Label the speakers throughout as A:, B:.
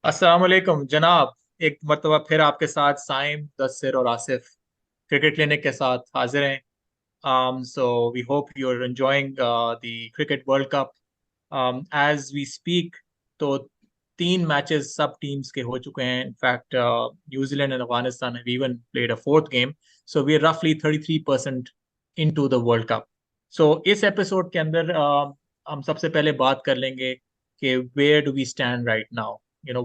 A: अस्सलाम वालेकुम जनाब। एक मरतबा फिर आपके साथ साइम दस्सिर और आसिफ क्रिकेट क्लिनिक के साथ हाजिर हैं। So we hope you're enjoying the cricket world cup. As we speak, तो तीन मैचेस सब टीम्स के हो चुके हैं। In fact New Zealand and Afghanistan have even played a fourth game. So we're roughly 33% into the world cup. So इस episode के अंदर हम सबसे पहले बात कर लेंगे कि where do we stand right now?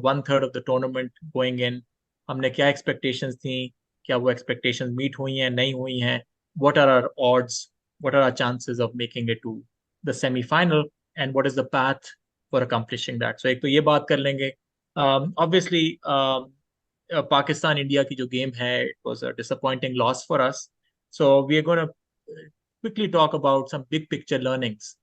A: One third of the tournament going in. हमने क्या expectations थी, क्या वो expectations meet हुई हैं, नहीं हुई हैं? What are our odds? What are our chances of making it to the semi-final? And what is the path for accomplishing that? So एक तो ये बात कर लेंगे। Obviously, पाकिस्तान इंडिया की जो गेम है, it was a disappointing loss for us. So we are going to quickly talk about some big picture learnings.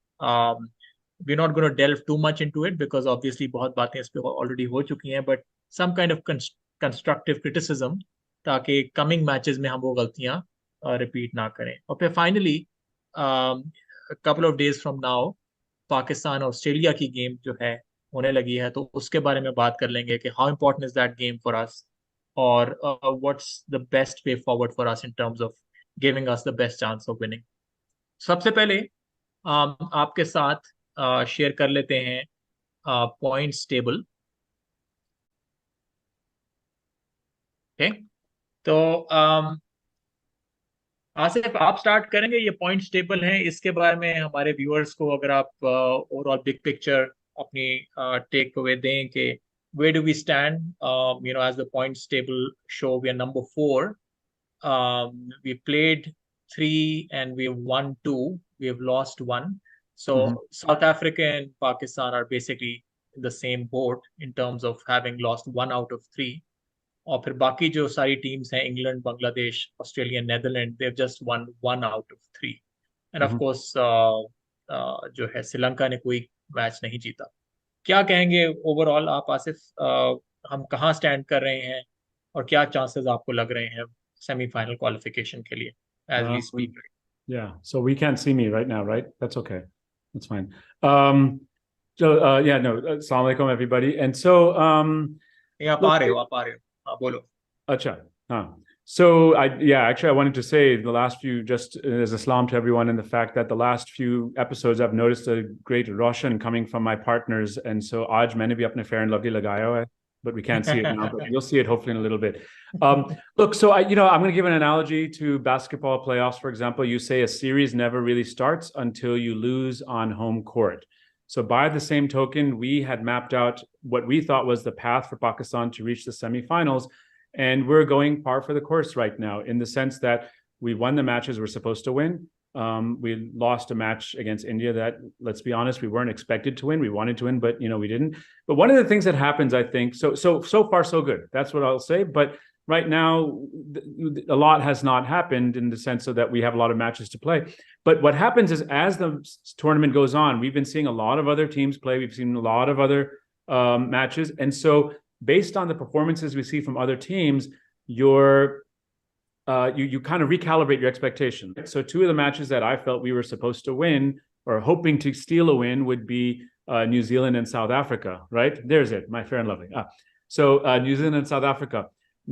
A: We're not going to delve too much into it because obviously बहुत बातें इस पे already हो चुकी हैं, but some kind of constructive criticism ताकि coming matches में हम वो गलतियां रिपीट ना करें। और फिर finally couple of days from now Pakistan Australia की गेम जो है होने लगी है, तो उसके बारे में बात कर लेंगे कि how important is that game for us, और what's the best way forward for us in terms of giving us the best chance of winning. सबसे पहले आपके साथ शेयर कर लेते हैं पॉइंट्स टेबल। ओके, तो आसिफ आप स्टार्ट करेंगे। ये पॉइंट्स टेबल है, इसके बारे में हमारे व्यूअर्स को अगर आप ओवरऑल बिग पिक्चर अपनी टेक अवे दें कि where do we stand, as the points table show we are number 4. We played 3 and we have won 2, we have lost 1. So
B: Mhm.
A: South Africa and Pakistan are basically in the same boat in terms of having lost 1 out of 3. और फिर बाकी जो सारी teams हैं, England, Bangladesh, Australia, Netherland, they have just one 1 out of 3। End of
B: Mhm.
A: Course जो है श्रीलंका ने कोई मैच नहीं जीता। क्या कहेंगे ओवरऑल आप आसिफ, हम कहाँ स्टैंड कर रहे हैं और क्या चांसेस आपको लग रहे हैं सेमीफाइनल क्वालिफिकेशन के लिए as we speak?
B: Yeah, so we can't see me right now, right? That's okay. That's fine. Um, yeah, no, assalamu alaikum, everybody. And so,
A: आप
B: look,
A: आ रहे हो, आप आ रहे हो, हाँ बोलो।
B: acha, huh. So actually, I wanted to say the last few, just as a salam to everyone, and the fact that the last few episodes, I've noticed a great Roshan coming from my partners. And so, aaj maine bhi apne fair and lovely lagayo hai, but we can't see it now, but you'll see it hopefully in a little bit. Look, so I'm going to give an analogy to basketball playoffs. For example, you say a series never really starts until you lose on home court. So by the same token, we had mapped out what we thought was the path for Pakistan to reach the semifinals. And we're going par for the course right now, in the sense that we won the matches we're supposed to win. We lost a match against India that, let's be honest, we weren't expected to win. We wanted to win, but we didn't. But one of the things that happens, I think, so far so good. That's what I'll say. But right now, a lot has not happened in the sense of that we have a lot of matches to play. But what happens is, as the tournament goes on, we've been seeing a lot of other teams play. We've seen a lot of other matches, and so based on the performances we see from other teams, you kind of recalibrate your expectation. So 2 of the matches that I felt we were supposed to win or hoping to steal a win would be New Zealand and South Africa, right? There's it, my fair and lovely. So New Zealand and South Africa.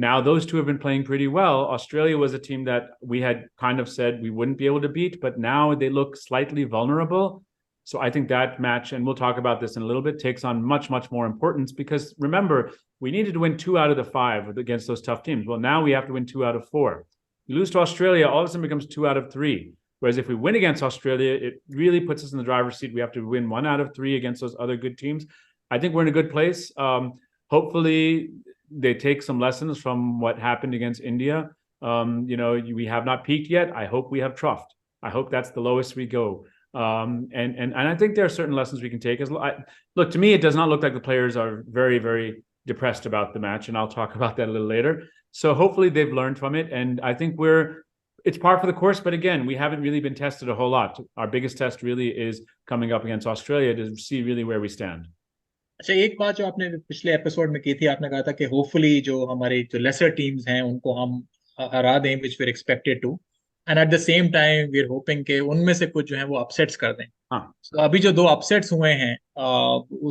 B: Now those 2 have been playing pretty well. Australia was a team that we had kind of said we wouldn't be able to beat, but now they look slightly vulnerable. So I think that match, and we'll talk about this in a little bit, takes on much, much more importance, because remember, we needed to win 2 out of the 5 against those tough teams. Well, now we have to win 2 out of 4. You lose to Australia, all of a sudden becomes 2 out of 3. Whereas if we win against Australia, it really puts us in the driver's seat. We have to win 1 out of 3 against those other good teams. I think we're in a good place. Hopefully they take some lessons from what happened against India. We have not peaked yet. I hope we have troughed. I hope that's the lowest we go. And I think there are certain lessons we can take. Look, to me, it does not look like the players are very, very depressed about the match, and I'll talk about that a little later. So hopefully they've learned from it, and I think it's par for the course. But again, we haven't really been tested a whole lot. Our biggest test really is coming up against Australia to see really where we stand.
A: अच्छा, एक बात जो आपने पिछले episode में की थी, आपने कहा था कि होपफुली जो हमारी जो लेसर टीम्स हैं उनको हम हरा दें, which we expected to, and at the same time we are hoping के उनमें से कुछ जो है वो अपसेट्स कर दें।
B: हाँ.
A: So, अभी जो 2 अपसेट्स हुए हैं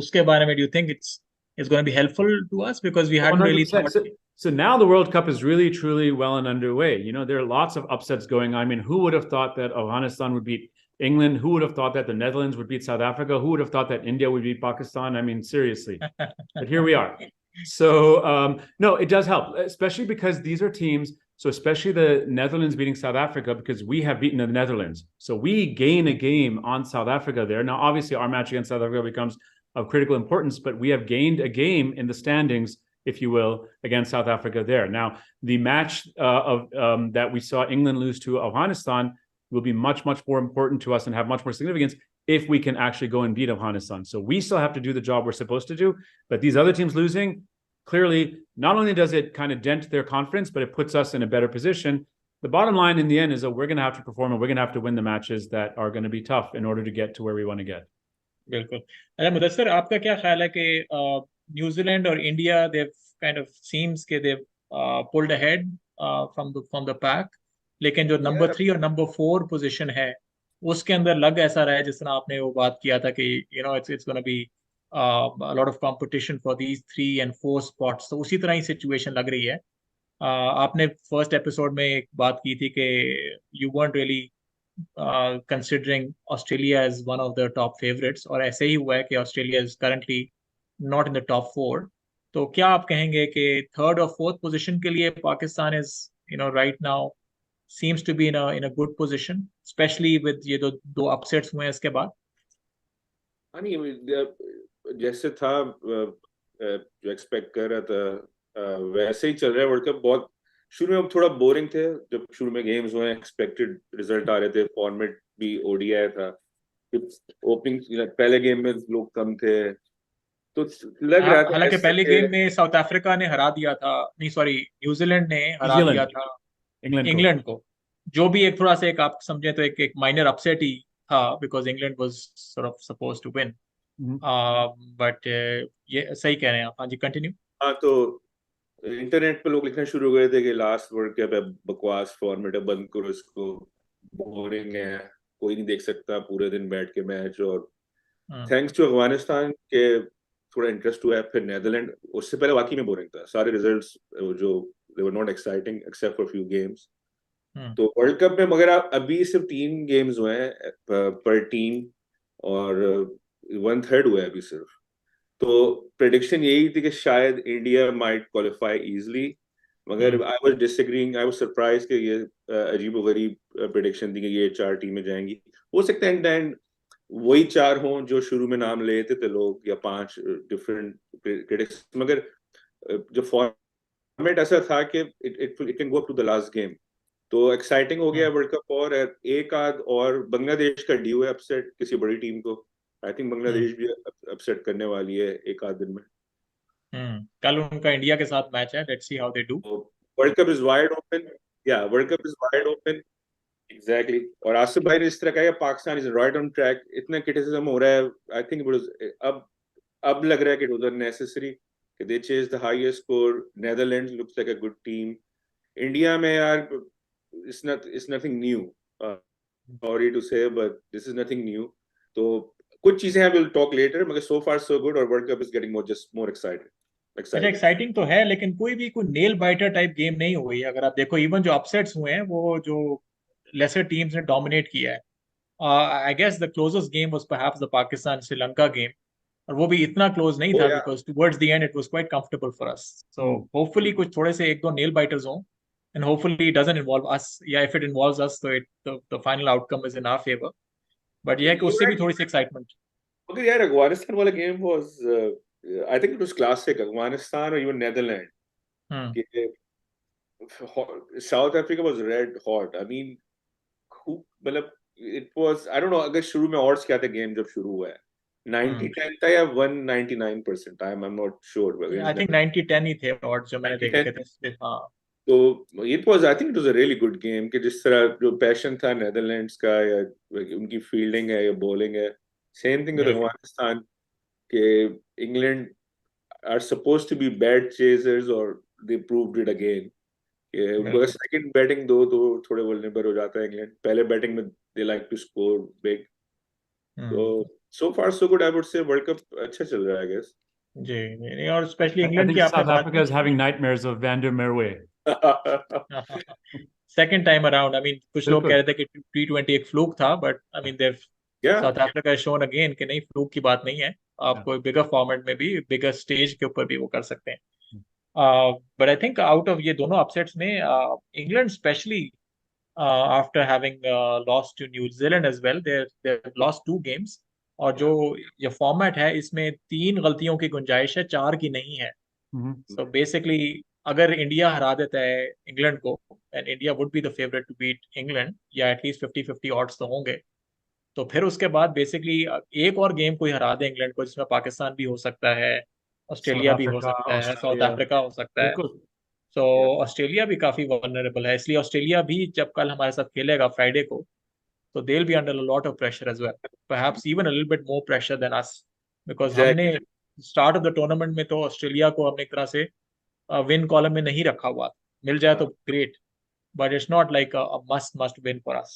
A: उसके बारे में do you think it's is going to be helpful to us because we hadn't really
B: 100%.
A: thought.
B: So now the World Cup is really, truly well and underway. You know, there are lots of upsets going on. I mean, who would have thought that Afghanistan would beat England? Who would have thought that the Netherlands would beat South Africa? Who would have thought that India would beat Pakistan? I mean, seriously. But here we are. So, no, it does help, especially because these are teams. So especially the Netherlands beating South Africa, because we have beaten the Netherlands. So we gain a game on South Africa there. Now, obviously, our match against South Africa becomes of critical importance, but we have gained a game in the standings, if you will, against South Africa there. Now, the match that we saw England lose to Afghanistan will be much, much more important to us and have much more significance if we can actually go and beat Afghanistan. So we still have to do the job we're supposed to do, but these other teams losing, clearly, not only does it kind of dent their confidence, but it puts us in a better position. The bottom line in the end is that we're going to have to perform and we're going to have to win the matches that are going to be tough in order to get to where we want to get.
A: बिल्कुल. अच्छा मुदस्सिर, आपका क्या ख्याल है कि New Zealand और India they've kind of seems के they've pulled ahead from the pack, लेकिन जो नंबर 3 और नंबर 4 पोजीशन है उसके अंदर लग ऐसा रहा है जिस तरह आपने वो बात किया था कि it's gonna be lot of competition for these 3 and 4 spots, तो उसी तरह ही सिचुएशन लग रही है. आपने फर्स्ट एपिसोड में एक बात की थी कि you weren't really considering Australia as one of the top favorites, और ऐसे ही हुआ है कि Australia is currently not in the top 4. तो क्या आप कहेंगे कि थर्ड और फोर्थ पोजीशन के लिए Pakistan is right now seems to be in a good position, especially with ये दो upsets हुए हैं इसके बाद?
C: जैसे था जो एक्सपेक्ट कर रहा था वैसे ही चल रहा है वर्ल्ड कप. बहुत शुरू में थोड़ा बोरिंग थे जब शुरू में गेम्स हुए, एक्सपेक्टेड रिजल्ट आ रहे थे, फॉर्मेट भी ओडीआई था, ओपनिंग पहले गेम में लोग कम थे तो लग रहा था.
A: हालांकि पहले गेम में साउथ अफ्रीका ने हरा दिया था, नहीं सॉरी न्यूजीलैंड ने हरा दिया था इंग्लैंड को, जो भी एक थोड़ा सा एक आप समझे तो एक माइनर अपसेट ही था because England was sort of supposed to win. But ये सही कह रहे हैं आप. हाँ जी, कंटिन्यू.
C: हाँ, तो इंटरनेट पे लोग लिखना शुरू हो गए थे कि लास्ट वर्ल्ड कप है, बकवास फॉर्मेट है, बंद करो इसको, बोरिंग है, कोई नहीं देख सकता पूरे दिन बैठ के मैच. और थैंक्स टू अफगानिस्तान के थोड़ा इंटरेस्ट हुआ है. फिर नेदरलैंड, उससे पहले वाकई में बोरिंग था, सारे रिजल्ट्स जो they were not exciting except for few games. तो वर्ल्ड कप में मगर अभी सिर्फ 3 गेम्स हुए हैं पर टीम और 1/3 हुआ है अभी सिर्फ. तो प्रेडिक्शन यही थी कि शायद इंडिया माइट क्वालिफाई इजीली, मगर I was disagreeing. I was surprise कि ये अजीबोगरीब प्रेडिक्शन थी कि ये 4 टीमें जाएंगी. हो सकता है एंड वही 4 हों जो शुरू में नाम लेते थे लोग, या 5 डिफरेंट क्रिटिक्स, मगर जो फॉर्मेट ऐसा था कि it can go up to the last game. तो एक्साइटिंग हो गया वर्ल्ड कप. और एक आध और बांग्लादेश का ड्यू है अपसेट किसी बड़ी टीम को. आई थिंक बांग्लादेश भी अपसेट करने वाली है एक आध दिन में.
A: कल उनका इंडिया के साथ मैच है, let's see how they do.
C: World cup is wide open. या world cup is wide open, exactly. और आसिफ भाई ने इस तरह कहा Pakistan is right on track. इतना क्रिटिसिज्म हो रहा है, आई थिंक अब लग रहा है कि इट वाज अननेसेसरी कि they chase the highest score. Netherlands looks like a good team. India में यार it's nothing new, sorry to say, but this is nothing new. तो कुछ चीजें हैं, we'll talk later, मगर so far so good, और World Cup is getting more excited.
A: अच्छा, exciting तो है, लेकिन कोई नेल बाइटर टाइप गेम नहीं हुई. अगर आप देखो इवन जो अपसेट्स हुए हैं वो जो लेसर टीम्स ने डोमिनेट किया है. I guess the closest game was perhaps the Pakistan Sri Lanka game, और वो भी इतना क्लोज नहीं था because towards the end it was quite comfortable for us. So hopefully कुछ थोड़े से एक दो नेल बाइटर्स हों, and hopefully it doesn't involve us. Yeah, if it involves us, so the final outcome is in our favor. But yeah, उससे भी थोड़ी सी excitement.
C: Okay, यार अफगानिस्तान वाला game was I think it was classic. Afghanistan or even Netherlands. South Africa was red hot. I mean, मतलब it was, I don't know, अगर शुरू में odds क्या थे game जब शुरू हुआ है, 90-10 था या 199%. I'm not sure.
A: I think 90-10 ही थे odds जो मैंने देखे थे. हाँ.
C: तो I think it was a really good game कि जिस तरह जो पैशन था नेदरलैंड्स का, या उनकी फील्डिंग है या बॉलिंग है, सेम थिंग विद अफगानिस्तान के England are supposed to be bad chasers और दे प्रूव्ड इट अगेन. उनको सेकंड बैटिंग दो तो थोड़े वल्नरेबल हो जाता है इंग्लैंड. पहले बैटिंग में they like to score big. तो so far so good, I would say. World cup अच्छा चल रहा है, I guess.
A: जी नहीं, और स्पेशली
B: I
A: इंग्लैंड की
B: think
A: आपने
B: South
A: बात
B: Africa is having nightmares of Van der Merwe.
A: Second time around. I mean कुछ लोग कह
B: बिल्कुल।
A: रहे थे कि T20 एक फ्लूक था, but I mean they've
C: Yeah.
A: South Africa shone again कि नहीं, फ्लूक की बात नहीं है। आप कोई बिगर फॉर्मेट में भी, बिगर स्टेज के ऊपर भी वो कर सकते हैं। But I think out of ये दोनों अपसेट्स में, England specially after having lost to New Zealand as well, they've lost 2 games। और जो ये फॉर्मेट है इसमें 3 गलतियों की गुंजाइश है, 4 की नहीं है। सो बेसिकली अगर इंडिया हरा देता है इंग्लैंड को, and India would be the favourite to beat England, या एटलीस्ट 50-50 ऑड्स तो होंगे, तो फिर उसके बाद बेसिकली एक और गेम कोई हरा दे इंग्लैंड को, जिसमें पाकिस्तान भी हो सकता है,
B: South
A: ऑस्ट्रेलिया भी हो
B: Africa,
A: सकता है, साउथ
B: Australia.
A: अफ्रीका हो सकता है।
B: बिल्कुल।
A: सो ऑस्ट्रेलिया भी काफी वनरेबल है, इसलिए ऑस्ट्रेलिया भी जब कल हमारे साथ खेलेगा फ्राइडे को, तो they'll be under a lot of pressure as well, perhaps even a little bit more pressure than us, because हमने
C: Exactly.
A: Start of the tournament में तो ऑस्ट्रेलिया को हमने एक तरह से विन कॉलम में नहीं रखा हुआ था। मिल जाए तो great, but it's not like a must win for us.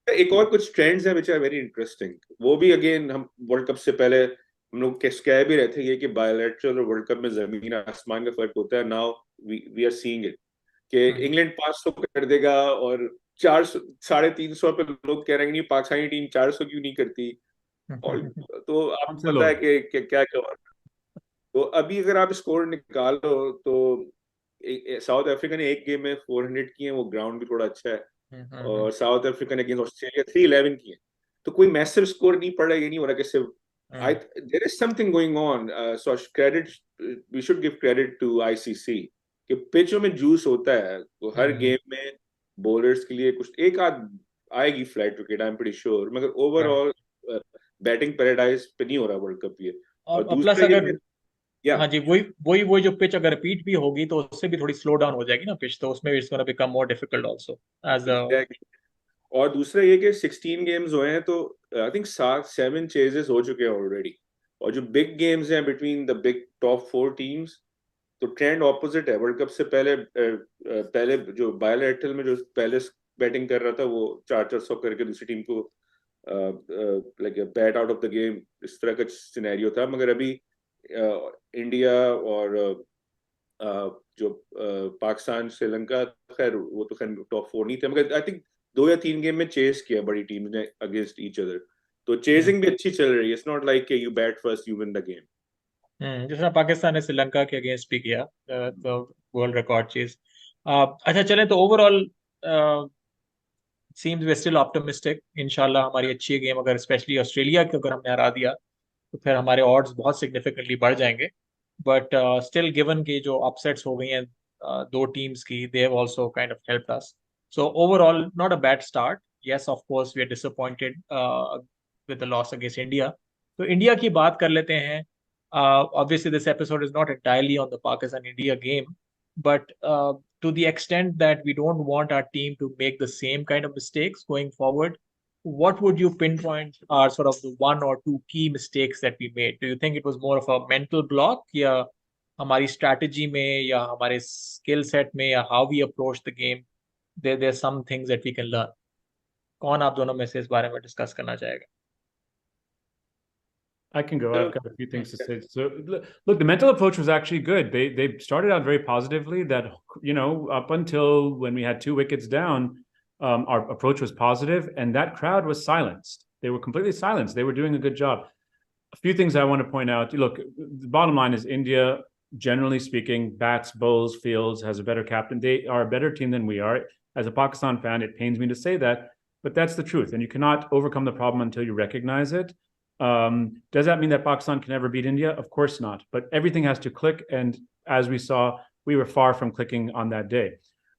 C: एक और कुछ ट्रेंड्स है विच आर वेरी इंटरेस्टिंग। वो भी अगेन हम वर्ल्ड कप से पहले हम लोग कह भी रहे थे ये कि बायलैटरल और वर्ल्ड कप में जमीन आसमान का फर्क होता है। Now we are seeing it कि इंग्लैंड 500 कर देगा और 400 350 पे लोग कह रहे हैं नहीं पाकिस्तानी टीम 400 क्यों नहीं करती। और तो आपको पता है कि क्या क्या। तो अभी अगर आप स्कोर निकालो तो साउथ अफ्रीका ने एक गेम में 400 किए, वो ग्राउंड भी थोड़ा अच्छा है। और साउथ अफ्रीका ने अगेंस्ट ऑस्ट्रेलिया 311 किए। तो कोई मैसिव स्कोर नहीं पड़ा, ये नहीं हो रहा कि सिर्फ I there is something going on. So we should give credit to ICC कि पिचों में जूस होता है, तो हर गेम में बॉलर्स के लिए कुछ एक आध आएगी flight wicket, I am pretty sure, मगर ओवरऑल बैटिंग पैराडाइज पे नहीं हो रहा वर्ल्ड कप ये। और
A: और प्लस
C: दूसरा ये
A: अगर,
C: या
A: हाँ जी, वही वही वही जो पिच अगर रिपीट भी होगी तो उससे भी थोड़ी स्लो डाउन हो जाएगी ना पिच, तो उसमें it's gonna become more difficult also as a.
C: और दूसरा ये कि 16 गेम्स हुए हैं, तो आई थिंक 7 चेजेस हो चुके हैं ऑलरेडी। और जो बिग गेम्स हैं between the big top 4 teams, तो ट्रेंड ऑपोजिट है। वर्ल्ड कप से पहले पहले जो बायलैटरल में जो पहले बैटिंग कर रहा था वो 400 करके दूसरी टीम को like bat out of the game, इस तरह का सिनेरियो था। मगर अभी इंडिया और जो पाकिस्तान श्रीलंका, खैर वो तो खैर टॉप 4 नहीं थे, मगर आई थिंक 2 या 3 गेम में चेस किया बड़ी टीम ने अगेंस्ट ईच अदर। तो चेजिंग भी अच्छी चल रही है। It's not like you bat first you win the game.
A: जिस तरह पाकिस्तान ने श्रीलंका के अगेंस्ट भी किया, तो वर्ल्ड रिकॉर्ड चीज। अच्छा चलें, तो ओवरऑल सीम्स वे स्टिल ऑप्टिमिस्टिक। इंशाल्लाह हमारी अच्छी गेम, अगर स्पेशली ऑस्ट्रेलिया को अगर हमने हरा दिया तो फिर हमारे ऑड्स बहुत सिग्निफिकेंटली बढ़ जाएंगे। बट स्टिल गिवन कि जो अपसेट्स हो गई हैं 2 टीम्स की, they have also kind of helped us. So overall not a bad start. Yes of course we are disappointed with the loss against India. तो इंडिया की बात कर लेते हैं। Obviously this episode is not entirely on the Pakistan India game, but to the extent that we don't want our team to make the same kind of mistakes going forward, what would you pinpoint are sort of the 1 or 2 key mistakes that we made? Do you think it was more of a mental block, या हमारी strategy में, या हमारे skill set में, या how we approach the game, there's some things that we can learn? कौन आप दोनों में से इस बारे में डिस्कस करना चाहेगा?
B: I can go. I've got a few things to say. So, look, the mental approach was actually good. They started out very positively. That, you know, up until when we had 2 wickets down, our approach was positive, and that crowd was silenced. They were completely silenced. They were doing a good job. A few things I want to point out. Look, the bottom line is India, generally speaking, bats, bowls, fields, has a better captain. They are a better team than we are. As a Pakistan fan, it pains me to say that, but that's the truth. And you cannot overcome the problem until you recognize it. Does that mean that Pakistan can never beat India? Of course not. But everything has to click. And as we saw, we were far from clicking on that day.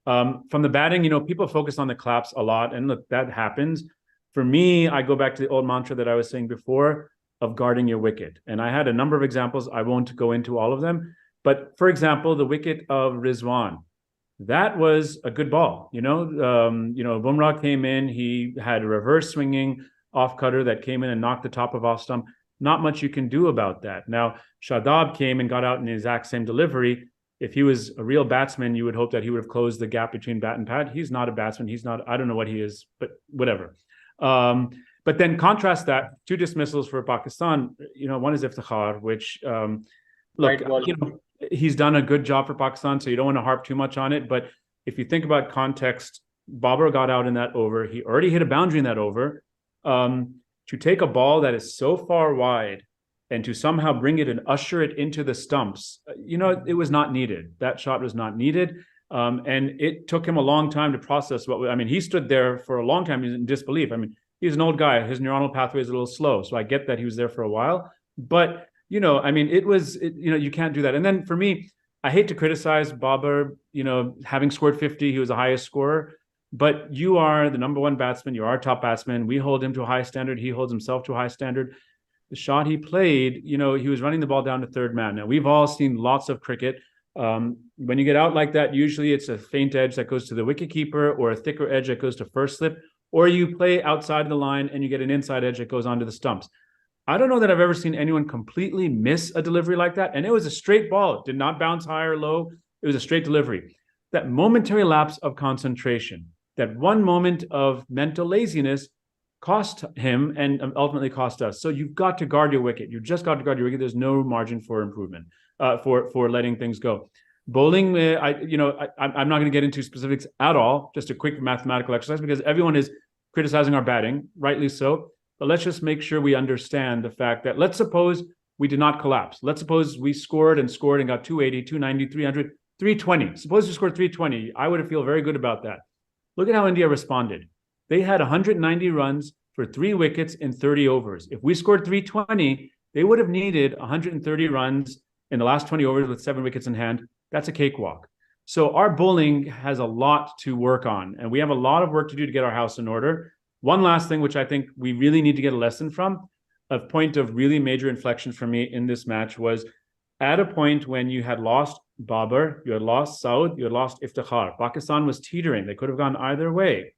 B: From the batting, you know, people focus on the claps a lot. And look, that happens. For me, I go back to the old mantra that I was saying before of guarding your wicket. And I had a number of examples. I won't go into all of them. But for example, the wicket of Rizwan, that was a good ball. Bumrah came in. He had a reverse swinging off cutter that came in and knocked the top of off stump. Not much you can do about that. Now, Shadab came and got out in the exact same delivery. If he was a real batsman, you would hope that he would have closed the gap between bat and pad. He's not a batsman. He's not, I don't know what he is, but whatever. But then contrast that, 2 dismissals for Pakistan. One is Iftikhar, which look, he's done a good job for Pakistan, so you don't want to harp too much on it. But if you think about context, Babar got out in that over. He already hit a boundary in that over. To take a ball that is so far wide and to somehow bring it and usher it into the stumps, it was not needed. That shot was not needed. And it took him a long time to process he stood there for a long time in disbelief. He's an old guy. His neuronal pathway is a little slow. So I get that he was there for a while. But, you can't do that. And then for me, I hate to criticize Babar, having scored 50, he was the highest scorer. But you are the number 1 batsman. You are our top batsman. We hold him to a high standard. He holds himself to a high standard. The shot he played, he was running the ball down to third man. Now, we've all seen lots of cricket. When you get out like that, usually it's a faint edge that goes to the wicketkeeper or a thicker edge that goes to first slip, or you play outside of the line and you get an inside edge that goes onto the stumps. I don't know that I've ever seen anyone completely miss a delivery like that. And it was a straight ball. It did not bounce high or low. It was a straight delivery. That momentary lapse of concentration, that one moment of mental laziness cost him and ultimately cost us. So you've got to guard your wicket. You just got to guard your wicket. There's no margin for improvement, for letting things go. Bowling, I'm not going to get into specifics at all, just a quick mathematical exercise, because everyone is criticizing our batting, rightly so. But let's just make sure we understand the fact that, let's suppose we did not collapse. Let's suppose we scored and got 280, 290, 300, 320. Suppose we scored 320. I would feel very good about that. Look at how India responded. They had 190 runs for 3 wickets in 30 overs. If we scored 320, they would have needed 130 runs in the last 20 overs with 7 wickets in hand. That's a cakewalk. So our bowling has a lot to work on, and we have a lot of work to do to get our house in order. One last thing, which I think we really need to get a lesson from, a point of really major inflection for me in this match, was at a point when you had lost Babar, you had lost Saud, you had lost Iftikhar. Pakistan was teetering. They could have gone either way.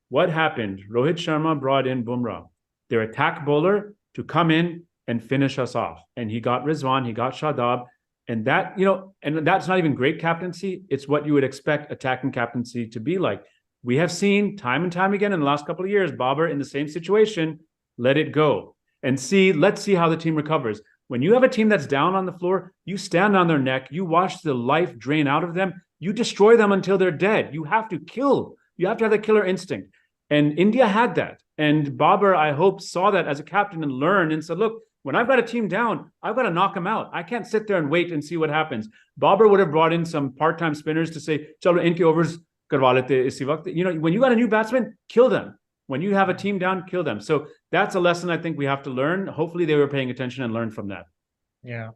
B: What happened? Rohit Sharma brought in Bumrah, their attack bowler, to come in and finish us off. And he got Rizwan, he got Shadab. And that, and that's not even great captaincy. It's what you would expect attacking captaincy to be like. We have seen time and time again in the last couple of years, Babar in the same situation, let it go. And let's see how the team recovers. When you have a team that's down on the floor, you stand on their neck, you watch the life drain out of them, you destroy them until they're dead. You have to kill. You have to have the killer instinct. And India had that. And Babar, I hope, saw that as a captain and learned and said, look, when I've got a team down, I've got to knock them out. I can't sit there and wait and see what happens. Babar would have brought in some part-time spinners to say, chalo, inke overs karwa lete isi waqt. When you got a new batsman, kill them. When you have a team down, kill them. So that's a lesson I think we have to learn. Hopefully they were paying attention and learned from that.
A: Yeah.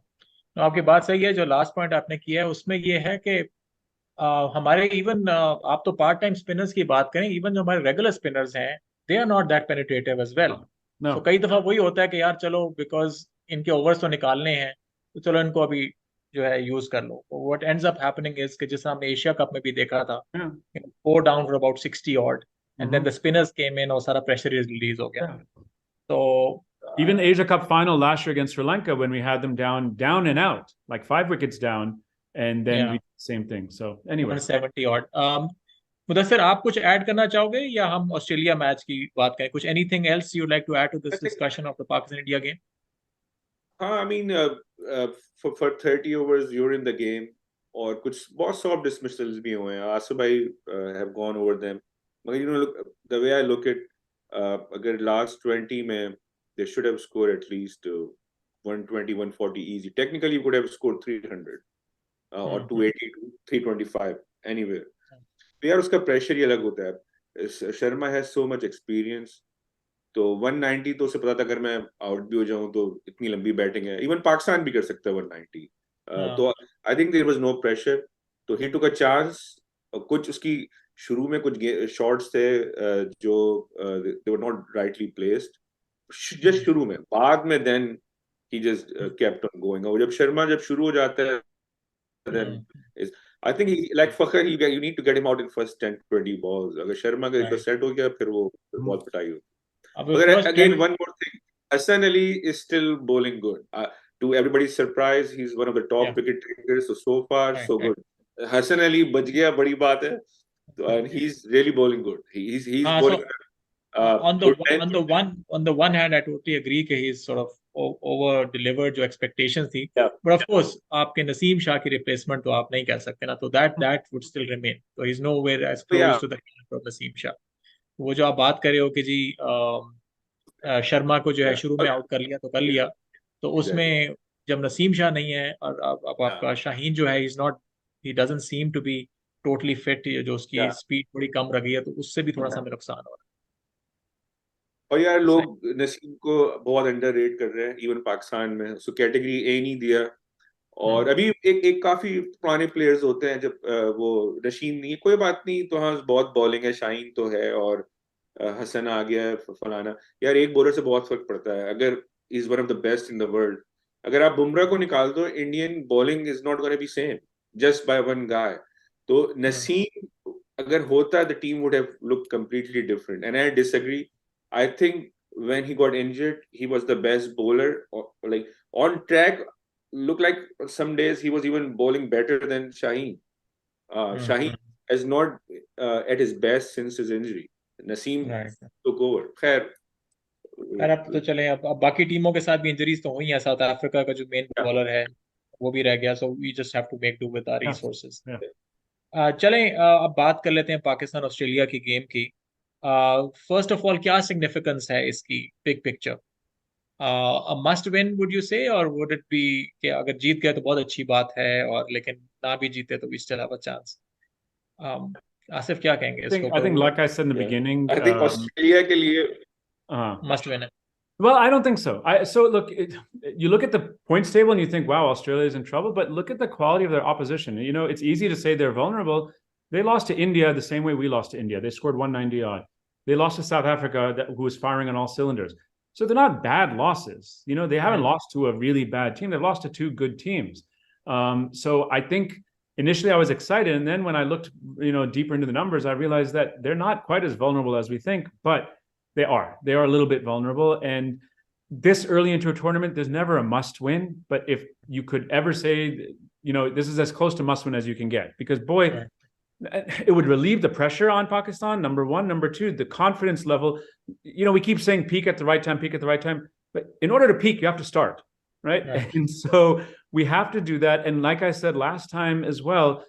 A: तो आपकी बात सही है. जो last point आपने किया है उसमें ये है कि हमारे इवन आप तो पार्ट टाइम स्पिनर्स की बात करें, इवन जो हमारे रेगुलर स्पिनर्स हैं, they are not that penetrative as well. तो कई दफा वही होता है कि यार चलो बिकॉज इनके ओवर्स तो निकालने हैं तो चलो इनको अभी जो है यूज कर लो. What ends up happening is कि जैसा हमने एशिया कप में भी देखा था, 4 down for about 60 odd and then the spinners came in और सारा प्रेशर रिलीज हो गया. तो
B: even Asia Cup final last year against Sri Lanka, when we had them down and out, like 5 wickets down, and then we did the same thing. So anyway,
A: 70 odd. Mudassir, आप कुछ add करना चाहोगे या हम Australia match की बात करें? कुछ anything else you like to add to this discussion of the Pakistan India game?
C: हाँ, I mean, for 30 overs you're in the game, और कुछ बहुत soft dismissals भी हुए हैं. आसिफ भाई have gone over them. मगर look, the way I look at अगर last 20 में they should have scored at least 120, 140 easy. Technically you could have scored 300 or 280 to 325 anywhere. यार उसका प्रेशर ही अलग होता है. Sharma has so much experience, तो 190 तो उसे पता था अगर मैं आउट भी हो जाऊं तो इतनी लंबी बैटिंग है, इवन पाकिस्तान भी कर सकता है 190. तो I think there was no pressure, तो ही टुक अ चांस. कुछ उसकी शुरू में कुछ शॉट्स थे जो they were not rightly placed just शुरू में. बाद में then he just kept on going. और जब शर्मा शुरू हो जाता है then is I think he, like Fakhar, you need to get him out in first 10-20 balls. अगर शर्मा का एक सेट हो गया फिर वो बहुत पिटाई होती. But again, one more thing, Hassan Ali is still bowling good. To everybody's surprise, he's one of the top wicket takers. So far, so good. Hassan Ali बच गया, बड़ी बात है. And he's really bowling good. He's bowling.
A: On the
C: good time
A: on the one hand, I totally agree कि he's sort of over delivered जो expectations थी.
B: Yeah.
A: But of course, आपके नसीम शाह की replacement तो आप नहीं कह सकते ना. तो that would still remain. So he's nowhere as close
C: yeah,
A: to the caliber of Naseem Shah. वो जो आप बात कर रहे हो कि जी शर्मा को जो है शुरू में आउट कर लिया तो कर लिया. तो
C: exactly.
A: उसमें जब नसीम शाह नहीं है और अब आपका शाहीन जो है he doesn't seem to be totally fit. जो उसकी स्पीड थोड़ी कम रही है तो उससे भी थोड़ा सा हमें नुकसान हो रहा है.
C: और यार लोग नसीम को बहुत अंडररेट कर रहे हैं इवन पाकिस्तान में. उसको कैटेगरी ए नहीं दिया. और अभी एक काफी पुराने प्लेयर्स होते हैं जब वो नसीम नहीं है, कोई बात नहीं. तो हाँ बहुत बॉलिंग है, शाहीन तो है और हसन आ गया है, फलाना. यार एक बॉलर से बहुत फर्क पड़ता है. अगर is one of the best in the world, अगर आप बुमराह को निकाल दो, Indian bowling is not gonna be same just by one guy. तो नसीम अगर होता, the team would have looked completely different. And I disagree. I think when he got injured, he was the best bowler. Like on track, looked like some days he was even bowling better than Shaheen. Shaheen is not at his best since his injury. Naseem took over. खैर
A: अब तो चले. अब बाकी टीमों के साथ भी इंजरीज तो हुई हैं. साउथ अफ्रीका का जो मेन बॉलर है वो भी रह गया. So we just have to make do with our resources. चलें अब बात कर लेते हैं पाकिस्तान ऑस्ट्रेलिया की गेम की. फर्स्ट ऑफ ऑल क्या सिग्निफिकेंस है इसकी big picture? Must win would you say, और वुड इट बी कि अगर जीत गए तो बहुत अच्छी बात है, और लेकिन ना भी जीते तो we still have a chance? Asif क्या कहेंगे इसको?
B: I think like I said in the beginning,
C: I think Australia के लिए
A: मस्ट विन है.
B: Well, I don't think so. So look, you look at the points table and you think, wow, Australia is in trouble. But look at the quality of their opposition. You know, it's easy to say they're vulnerable. They lost to India the same way we lost to India. They scored 190 odd. They lost to South Africa, who was firing on all cylinders. So they're not bad losses. You know, they haven't lost to a really bad team. They've lost to two good teams. So I think initially I was excited. And then when I looked, deeper into the numbers, I realized that they're not quite as vulnerable as we think. But they are a little bit vulnerable. And this early into a tournament, there's never a must win. But if you could ever say, this is as close to must win as you can get, because boy, it would relieve the pressure on Pakistan, number one. Number two, the confidence level. We keep saying peak at the right time, peak at the right time. But in order to peak, you have to start, right? And so we have to do that. And like I said last time as well,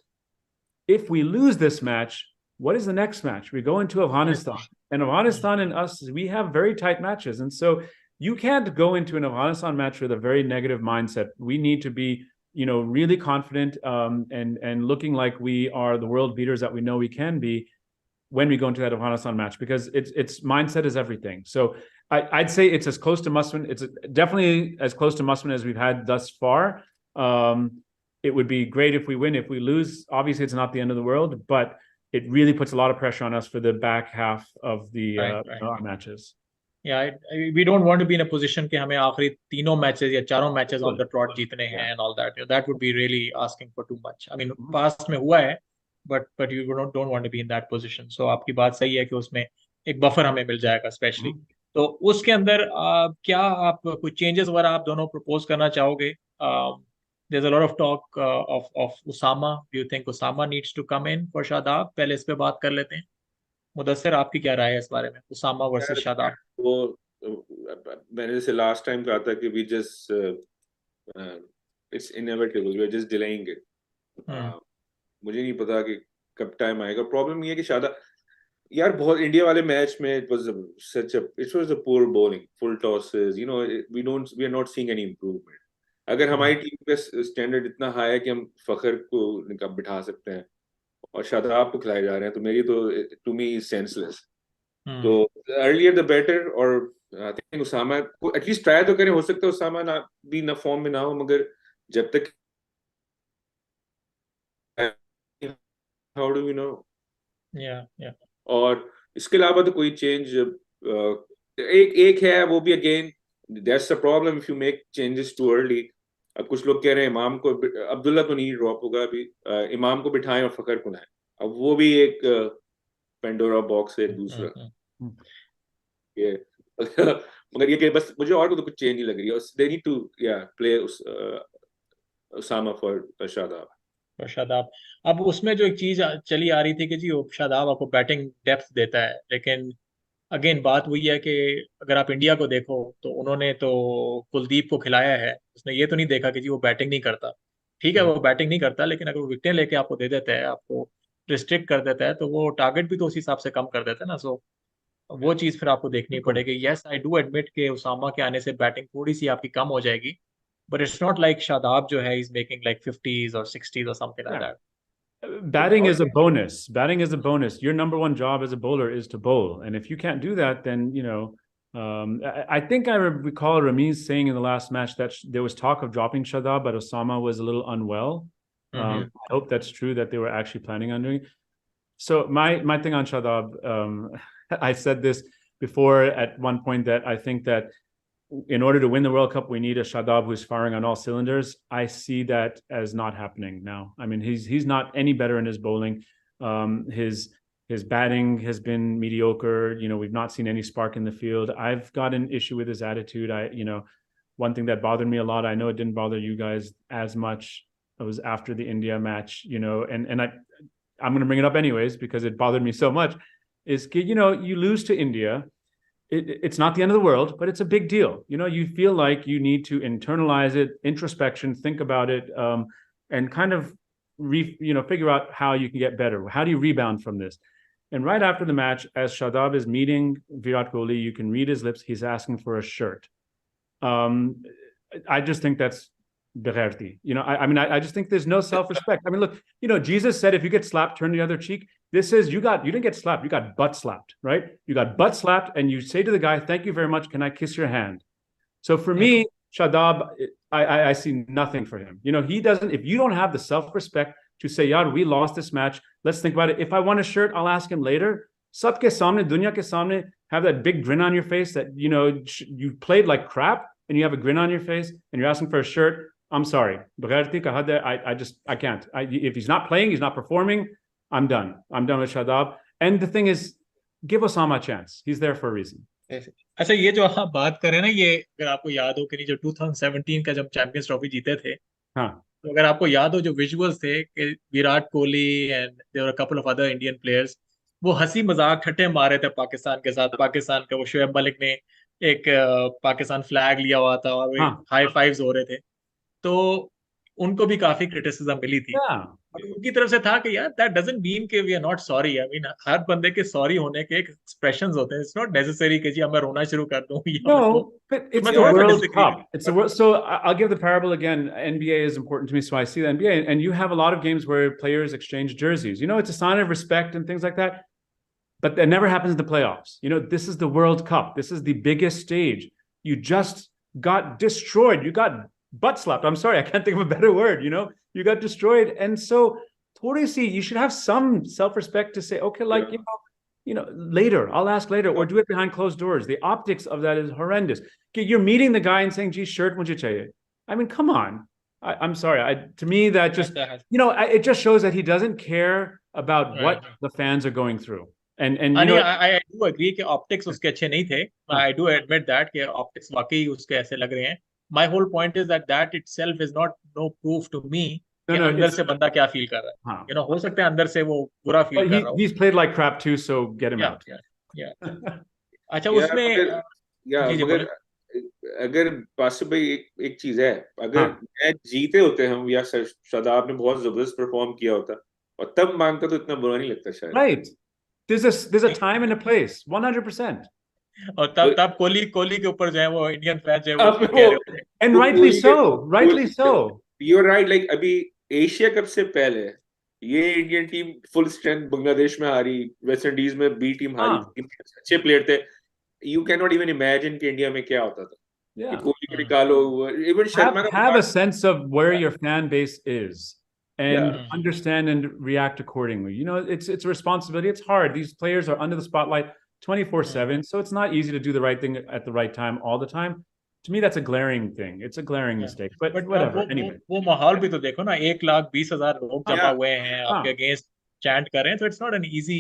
B: if we lose this match, what is the next match? We go into Afghanistan. And Afghanistan and us, we have very tight matches. And so you can't go into an Afghanistan match with a very negative mindset. We need to be, really confident and looking like we are the world beaters that we know we can be when we go into that Afghanistan match, because it's mindset is everything. So I'd say it's as close to must win. It's definitely as close to must win as we've had thus far. It would be great if we win. If we lose, obviously it's not the end of the world, but it really puts a lot of pressure on us for the back half of the our matches.
A: Yeah, we don't want to be in a position कि हमें आखिरी तीनों matches या चारों matches on the trot जीतने हैं and all that. That would be really asking for too much. I mean, past में हुआ है, but you don't want to be in that position. So आपकी बात सही है कि उसमें एक बफर हमें मिल जाएगा, especially. तो उसके अंदर क्या आप कुछ चेंजेस वगैरह आप दोनों प्रपोज करना चाहोगे? There's a lot of talk of Usama. Do you think Usama needs to come in for Shadab? पहले इस पे बात कर लेते हैं. मुदस्सिर, आपकी क्या राय है इस बारे में, उसामा वर्सेस शादाब?
C: वो मैंने जैसे लास्ट टाइम कहा था कि we just it's inevitable, we are just delaying it. मुझे नहीं पता कि कब टाइम आएगा. प्रॉब्लम ये है कि शादाब यार बहुत इंडिया वाले मैच में it was a poor bowling, full tosses. We are not seeing any improvement. अगर हमारी टीम का स्टैंडर्ड इतना हाई है कि हम फखर को बिठा सकते हैं और शादाब को खिलाए जा रहे हैं, तो मेरी तो टू मी सेंसलेस. तो अर्लियर द बेटर. और आई थिंक उसामा को एटलीस्ट ट्राई तो करें. हो सकता है उसामा ना फॉर्म में ना हो, मगर जब तक हाउ डू वी नो. और इसके अलावा तो कोई चेंज एक है, वो भी again that's the problem if you make changes too early. अब कुछ लोग कह रहे हैं इमाम को, अब्दुल्ला तो नहीं ड्रॉप होगा अभी, इमाम को बिठाएं और फकर को लाएं. अब वो भी एक पेंडोरा बॉक्स है दूसरा. ये मगर ये कि बस मुझे और तो कुछ चेंज नहीं लग रही है. They need to play Usama for
A: Shadab. अब उसमें जो एक चीज चली आ रही थी कि जी शादाब आपको बैटिंग डेप्थ देता है, लेकिन अगेन बात वही है कि अगर आप इंडिया को देखो तो उन्होंने तो कुलदीप को खिलाया है, उसने ये तो नहीं देखा कि जी वो बैटिंग नहीं करता। ठीक है, वो बैटिंग नहीं करता, लेकिन अगर वो विकेटें लेके आपको दे देता है, आपको रिस्ट्रिक्ट कर देता है, तो वो टारगेट भी तो उस हिसाब से कम कर देता है ना। सो वो चीज फिर आपको देखनी
B: बिल्कुल।
A: पड़ेगी। यस, आई डू एडमिट के उसामा के आने से बैटिंग थोड़ी सी आपकी कम हो जाएगी, but it's not like Shadab जो है इज मेकिंग लाइक 50s और 60s और something like that.
B: Batting is a bonus. Batting is a bonus. Your number one job as a bowler is to bowl, and if you can't do that, then I think I recall Ramiz saying in the last match that there was talk of dropping Shadab, but Osama was a little unwell. I hope that's true, that they were actually planning on doing. So my thing on Shadab, I said this before at one point, that I think that in order to win the World Cup, we need a Shadab who's firing on all cylinders. I see that as not happening now. I mean, he's not any better in his bowling. His batting has been mediocre. We've not seen any spark in the field. I've got an issue with his attitude. One thing that bothered me a lot, I know it didn't bother you guys as much. It was after the India match, and I'm going to bring it up anyways because it bothered me so much. Is you lose to India. It's not the end of the world, but it's a big deal. You feel like you need to internalize it, introspection, think about it, and kind of figure out how you can get better. How do you rebound from this? And right after the match, as Shadab is meeting Virat Kohli, you can read his lips. He's asking for a shirt. I just think that's bererti. I just think there's no self-respect. I mean, look, Jesus said, if you get slapped, turn the other cheek. This is, you didn't get slapped, you got butt slapped, right? You got butt slapped, and you say to the guy, thank you very much, can I kiss your hand? So for me, Shadab, I see nothing for him. He doesn't, if you don't have the self-respect to say, yaar, we lost this match, let's think about it. If I want a shirt, I'll ask him later. Sab ke samne, dunya ke samne, have that big grin on your face that, you played like crap, and you have a grin on your face, and you're asking for a shirt. I'm sorry. I can't. If he's not playing, he's not performing, I'm done. I'm done with Shadab. And the thing is, give Osama a chance. He's there for a reason.
A: अच्छा, ये जो आप बात करें ना, ये अगर आपको याद हो कि जो 2017 का जब चैंपियंस ट्रॉफी जीते थे,
B: हाँ,
A: तो अगर आपको याद हो जो विजुअल्स थे कि Virat Kohli and there were a couple of other Indian players, वो हंसी मजाक ठट्टे मारे थे पाकिस्तान के साथ। पाकिस्तान का वो शोएब मलिक ने एक पाकिस्तान फ्लैग लिया हुआ था और
B: हाँ,
A: हाई फाइव्स हो रहे थे, तो उनको भी काफी क्रिटिसिज्म मिली थी।
B: yeah.
A: और उनकी तरफ से था कि यार दैट डजंट मीन कि we are not sorry. I mean हर बंदे के सॉरी होने के एक एक्सप्रेशंस होते हैं। इट्स नॉट नेसेसरी कि जी अब मैं रोना शुरू कर दूं या मैं
B: No, but it's
A: मैं
B: the
A: थोड़ा सा
B: World
A: disagree
B: Cup. It's the world. So I'll give the parable again. NBA is important to me, so I see the NBA, and you have a lot of games where players exchange jerseys. It's a sign of respect and things like that. But that never happens in the playoffs. This is the World Cup. This is the biggest stage. You just got destroyed. You got butt slapped. I'm sorry, I can't think of a better word. You got destroyed, and so Torisi, you should have some self-respect to say, okay, like later, I'll ask later, or do it behind closed doors. The optics of that is horrendous. You're meeting the guy and saying, "Gee, shirt mujhe chahiye." I mean, come on. I'm sorry. To me, that just it just shows that he doesn't care about what the fans are going through. And
A: I do agree कि optics उसके अच्छे नहीं थे. I do admit that कि optics वाकई उसके ऐसे लग रहे हैं. My whole point is that itself is not no proof to me कि अंदर से बंदा क्या फील कर रहा है. हो सकता है अंदर से वो बुरा फील कर रहा हो.
B: He's played like crap too, so get him out.
A: अच्छा, उसमें
C: मगर अगर बासिफ भाई एक चीज है, अगर मैच जीते होते हम या शादाब ने बहुत जबरदस्त परफॉर्म किया होता और तब मांगता तो इतना बुरा नहीं लगता शायद.
B: Right. There's a time and a place. 100%.
A: और तब कोहली के ऊपर जो है वो इंडियन फैंस जो है वो कह रहे होते हैं.
B: And rightly so.
C: You're right. Like अभी एशिया कप से पहले ये Indian team full strength Bangladesh में हारी, वेस्ट इंडीज में बी टीम हारी, अच्छे प्लेयर थे. You cannot even imagine कि इंडिया में क्या होता था. कोहली को निकालो, even शर्मा का
B: have a sense of where your fan base is and understand and react accordingly. It's a responsibility. It's hard. These players are under the spotlight 24/7, so it's not easy to do the right thing at the right time all the time. To me, that's a glaring thing. It's a glaring mistake. But whatever. Anyway,
A: वो माहौल भी तो देखो ना, 1,20,000 लोग जमा हुए हैं आपके अगेंस्ट चैंट कर रहे हैं, तो it's not an easy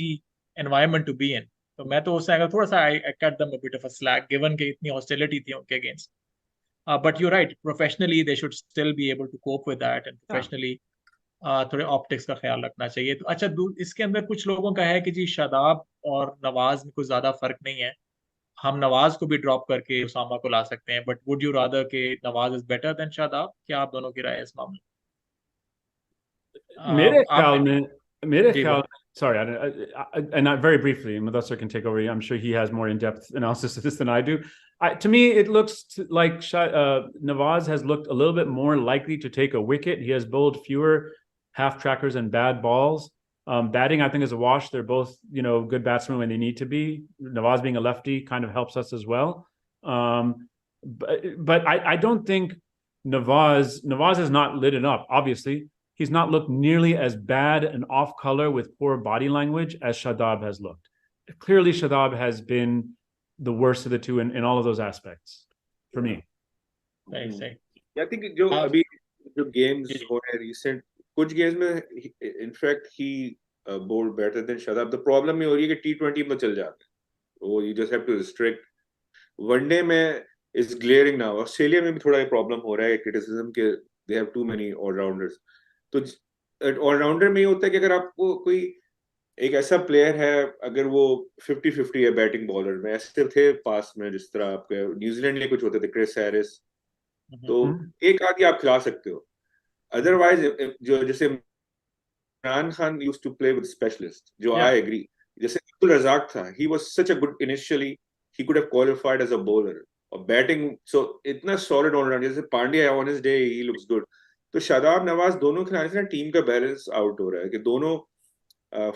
A: environment to be in. तो मैं तो उससे अगर थोड़ा सा I cut them a bit of a slack given कि इतनी हॉस्टिलिटी थी उनके against. But you right, professionally they should still be able to cope with that, and professionally थोड़े ऑप्टिक्स का ख्याल रखना चाहिए. तो अच्छा, इसके अंदर कुछ लोगों का है कि जी शादाब और नवाज में कुछ ज्यादा फर्क नहीं है, हम नवाज को भी ड्रॉप करके उसामा को ला सकते हैं, बट वुड यू रादर के Nawaz is better than Shadab? क्या आप दोनों की राय है इस मामले
B: मेरे
A: में?
B: ख्याल
A: आपने
B: में मेरे
A: जी
B: ख्याल
A: बोल।
B: sorry, and not very briefly, Mudassar can take over. I'm sure he has more in-depth analysis of this than I do. To me, it looks like Nawaz has looked a little bit more likely to take a wicket. He has bowled fewer half trackers and bad balls. Batting, I think, is a wash. They're both, good batsmen when they need to be. Nawaz being a lefty kind of helps us as well. But I don't think Nawaz has not lit it up, obviously. He's not looked nearly as bad and off color with poor body language as Shadab has looked. Clearly, Shadab has been the worst of the two in all of those aspects for me.
A: सही सही।
C: I think जो
A: आप
C: अभी जो games
A: जी
C: हो रहे हैं recent कुछ गेम्स में in fact he bowled better than Shadab. The problem ये हो रही है कि T20 में चल जाते हैं, वो you just have to restrict. One day में is glaring now. ऑस्ट्रेलिया में भी थोड़ा ये प्रॉब्लम हो रहा है क्रिटिसिज्म के they have too many allrounders. तो ऑलराउंडर में ये होता है कि अगर आपको कोई एक ऐसा प्लेयर है, अगर वो 50-50 है बैटिंग बॉलर में, ऐसे थे पास में जिस तरह आपके न्यूजीलैंड में कुछ होते थे क्रिस हैरिस, तो एक आदि आप खिला सकते हो. अदरवाइज जो जैसे Imran Khan used to play with specialist, जो
A: या
C: आई एग्री, जैसे अब्दुल रजाक था, he was such a good initially, he could have qualified as a bowler और बैटिंग सो इतना सॉलिड ऑलराउंडर. जैसे Pandya on his day he looks good. तो शादाब नवाज दोनों खिलाने से ना टीम का बैलेंस आउट हो रहा है कि दोनों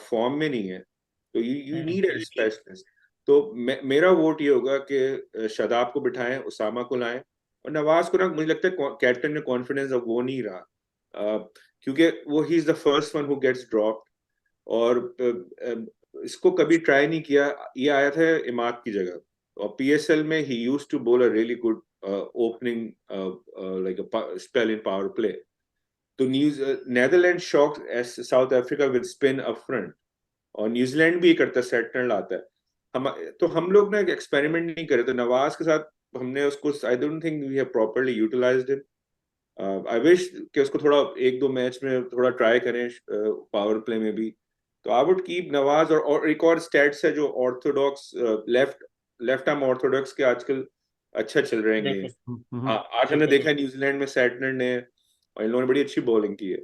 C: फॉर्म में नहीं है, तो यू नीड ए स्पेशलिस्ट. तो मेरा वोट ये होगा कि शादाब को बिठाएं, उसामा को लाएं, और नवाज को ना मुझे लगता है कैप्टन में कॉन्फिडेंस अब वो नहीं रहा, क्योंकि वो he is the first one who gets dropped. और इसको कभी ट्राई नहीं किया. ये आया था इमाद की जगह, और पीएसएल में ही used to bowl a really good opening like a spell in power play. तो Netherland shock South Africa with spin up front, और न्यूजीलैंड भी करता है, सेटनर लाता है. हम लोग ना एक एक्सपेरिमेंट नहीं करे. तो नवाज के साथ हमने उसको, I don't think we have properly utilised him. I wish कि उसको थोड़ा एक दो मैच में थोड़ा ट्राई करें पावर प्ले में भी. तो आई वुड कीप नवाज. और एक और स्टैट्स है जो ऑर्थोडॉक्स लेफ्ट आर्म ऑर्थोडॉक्स के आजकल अच्छा चल रहे हैं गेम. आज हमने देखा है न्यूजीलैंड में सेटनर ने और इन लोगों ने बड़ी अच्छी बॉलिंग की है.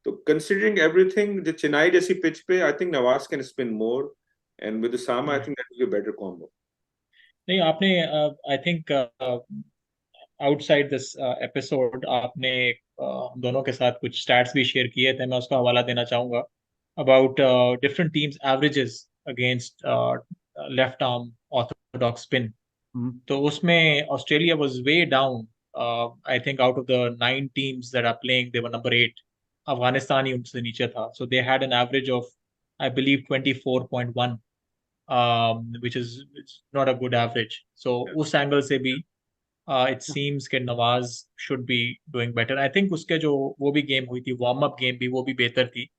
C: तो कंसिडरिंग एवरीथिंग, जो चेन्नई जैसी पिच पे I think Nawaz can spin more, and with Usama I think that will be a better combo.
A: नहीं, आपने I think outside this episode आपने हम दोनों के साथ कुछ स्टैट्स भी शेयर किए थे, मैं उसका हवाला देना चाहूंगा about different teams averages against left arm orthodox spin. तो उसमें Australia was way down. I think out of the 9 teams that are playing they were number 8. Afghanistan ही उनसे नीचे था. So they had an average of I believe 24.1, which is it's not a good average. So उस angle से भी it seems कि Nawaz should be doing better. I think उसके जो वो भी गेम हुई थी, वार्म अप गेम भी, वो भी बेहतर थी.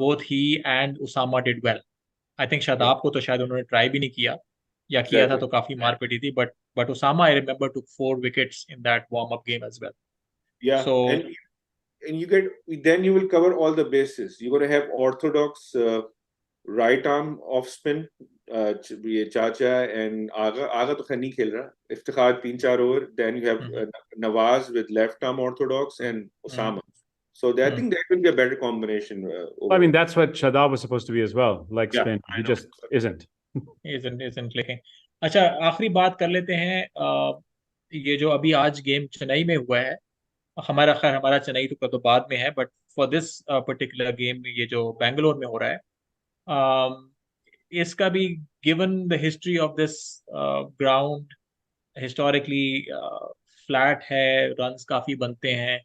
A: Both he and Usama did well. I think Shadab को तो शायद उन्होंने ट्राई भी नहीं किया, या किया था
C: Exactly.
A: तो काफी मार पड़ी थी. But Usama, I remember, took 4 wickets in that warm up game as well.
C: Yeah,
A: So
C: and you get, then you will cover all the bases. You're going to have orthodox right arm off spin, ये चाचा and आगा तो खैर नहीं खेल रहा, Iftikhar 3-4 over. Then you have Nawaz with left arm orthodox and Osama. So I think that will be a better combination.
B: I mean, that's what Shadab was supposed to be as well, like
C: Yeah,
B: spin. He just isn't.
A: isn't clicking. अच्छा, आखिरी बात कर लेते हैं. ये जो अभी आज गेम चेन्नई में हुआ है, हमारा चेन्नई तो बाद में है, but for this particular game ये जो बेंगलोर में हो रहा है, इसका भी, given the history of this ground, historically flat है, रन्स काफी बनते हैं,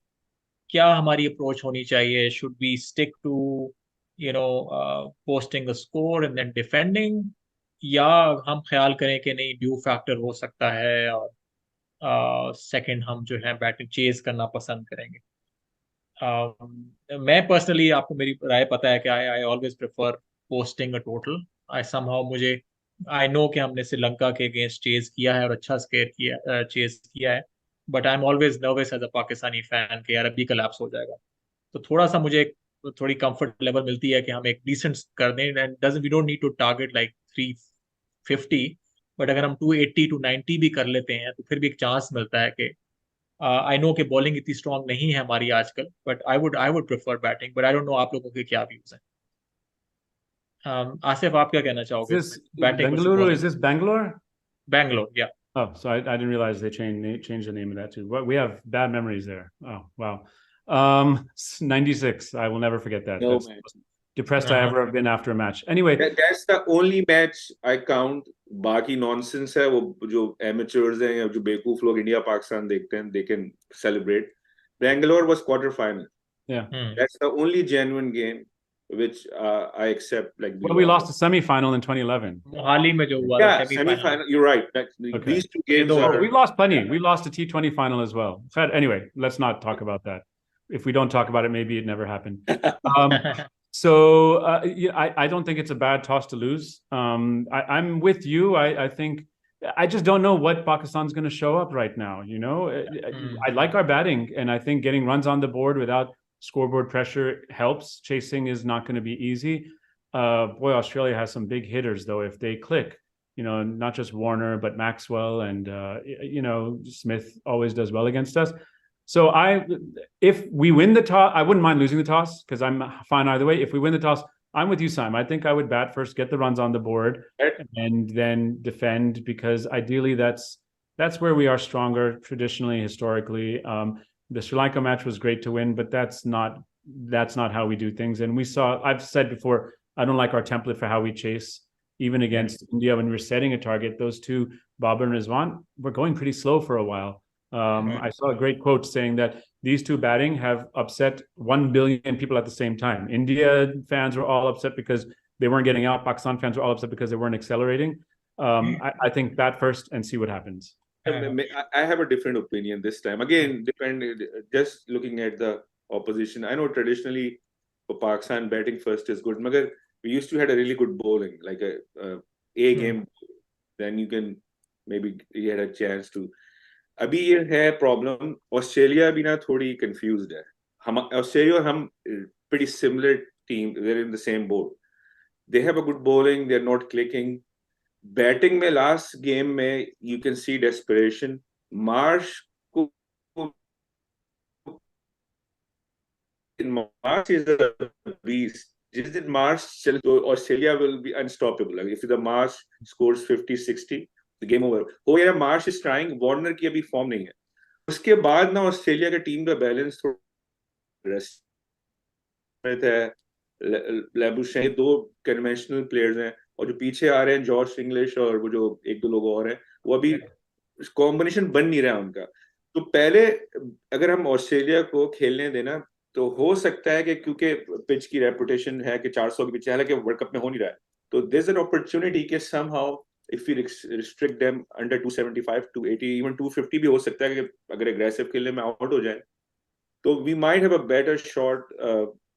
A: क्या हमारी अप्रोच होनी चाहिए? Should be stick to posting a score and then defending, या हम ख्याल करें कि नहीं, ड्यू फैक्टर हो सकता है और सेकंड हम जो है बैटिंग चेज करना पसंद करेंगे? मैं पर्सनली, आपको मेरी राय पता है कि I always prefer posting a total. I somehow मुझे, आई नो कि हमने श्रीलंका के अगेंस्ट चेज किया है और अच्छा स्केयर किया, चेज किया है, but I am always nervous as a Pakistani fan कि यार अभी कलैप्स हो जाएगा. तो थोड़ा सा मुझे थोड़ी कंफर्ट लेवल मिलती है कि हम एक डिसेंट कर दें, and doesn't we don't need to target like 350, बट अगर हम 280 टू 90 भी कर लेते हैं तो फिर भी एक चांस मिलता है कि आई नो कि बॉलिंग इतनी स्ट्रांग नहीं है हमारी आजकल, but I would prefer batting, but I don't know आप लोगों के क्या व्यूज हैं। आसिफ, आप क्या कहना
B: Is
A: चाहोगे इसमें,
B: this
A: batting versus
B: Bengaluru? Is
A: bowling?
B: this Bangalore?
A: Bangalore, या
B: Oh, so I didn't realize they changed the name of that too. What, we have bad memories there. Oh, wow. 96. I will never forget that.
C: No,
B: That's
C: man.
B: the most depressed I ever have been after a match. Anyway,
C: That's the only match I count. बाकी nonsense है, वो जो amateurs हैं या जो बेवकूफ लोग India Pakistan देखते हैं, they can celebrate. Bangalore was quarter final.
B: yeah.
C: That's the only genuine game which I accept. Like
B: Well, we lost a semi-final in 2011.
A: Mohali में जो हुआ था
C: yeah,
A: semifinal.
C: semi-final. You're right.
B: Okay.
C: These two games
A: Oh,
C: are.
B: We lost plenty. We lost a T20 final as well. Anyway, let's not talk about that. If we don't talk about it, maybe it never happened. So yeah, I don't think it's a bad toss to lose. I'm with you. I think I just don't know what Pakistan's going to show up right now. You know, I like our batting, and I think getting runs on the board without scoreboard pressure helps. Chasing is not going to be easy. Boy, Australia has some big hitters though. If they click, you know, not just Warner but Maxwell and you know, Smith always does well against us. So if we win the toss, I wouldn't mind losing the toss because I'm fine either way. If we win the toss, I'm with you, Simon. I think I would bat first, get the runs on the board, and then defend, because ideally that's where we are stronger traditionally, historically. The Sri Lanka match was great to win, but that's not how we do things. And we saw, I've said before, I don't like our template for how we chase. Even against India, when we're setting a target, those two, Babar and Rizwan, were going pretty slow for a while. I saw a great quote saying that these two batting have upset 1 billion people at the same time. India fans were all upset because they weren't getting out. Pakistan fans were all upset because they weren't accelerating. I think bat first and see what happens.
C: I have a different opinion this time. Again, just looking at the opposition. I know traditionally for Pakistan, batting first is good. Magar, we used to had a really good bowling, like a game. Then you can maybe you had a chance to. अभी ये है problem, Australia भी ना थोड़ी confused है. हम Australia और हम pretty similar team, they're in the same boat. They have a good bowling, they're not clicking. Batting में last game में you can see desperation. Marsh को Marsh is a beast. जिस दिन Marsh चले तो Australia will be unstoppable. If the Marsh scores 50-60, the game over. हो गया. Marsh is trying. Warner की अभी फॉर्म नहीं है. उसके बाद ना ऑस्ट्रेलिया का टीम का बैलेंस थोड़ा है. लेबुशे दो कन्वेंशनल प्लेयर्स हैं, और जो पीछे आ रहे हैं जॉर्ज इंग्लिश और वो जो एक दो लोग और हैं, वो अभी कॉम्बिनेशन बन नहीं रहा उनका. तो पहले अगर हम ऑस्ट्रेलिया को खेलने देना तो हो सकता है कि क्योंकि पिच की रेपुटेशन है कि 400 के पीछे, हालांकि वर्ल्ड कप में हो नहीं रहा है, तो देयर इज एन अपॉर्चुनिटी कि somehow if we restrict them under 275, 280, even 250 भी हो सकता है कि अगर aggressive खेलने में आउट हो जाए, तो we might have a better shot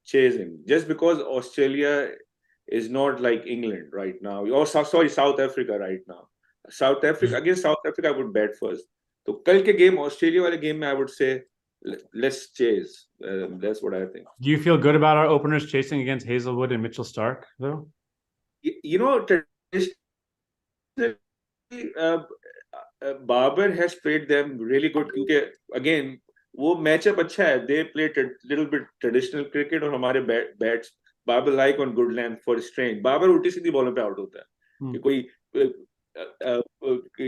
C: chasing, just because Australia is not like England right now, or sorry, South Africa right now. South Africa, against South Africa I would bat first. तो कल के game, Australia वाले game में I would say let's chase. That's what I think.
B: Do you feel good about our openers chasing against Hazelwood and Mitchell Stark though?
C: You know, Babar has played them really good क्योंकि again वो matchup अच्छा है. They played a little bit traditional cricket और हमारे bats Babar like on good length for strength. Babar उल्टी सीधी बॉलों पे out होता है कि कोई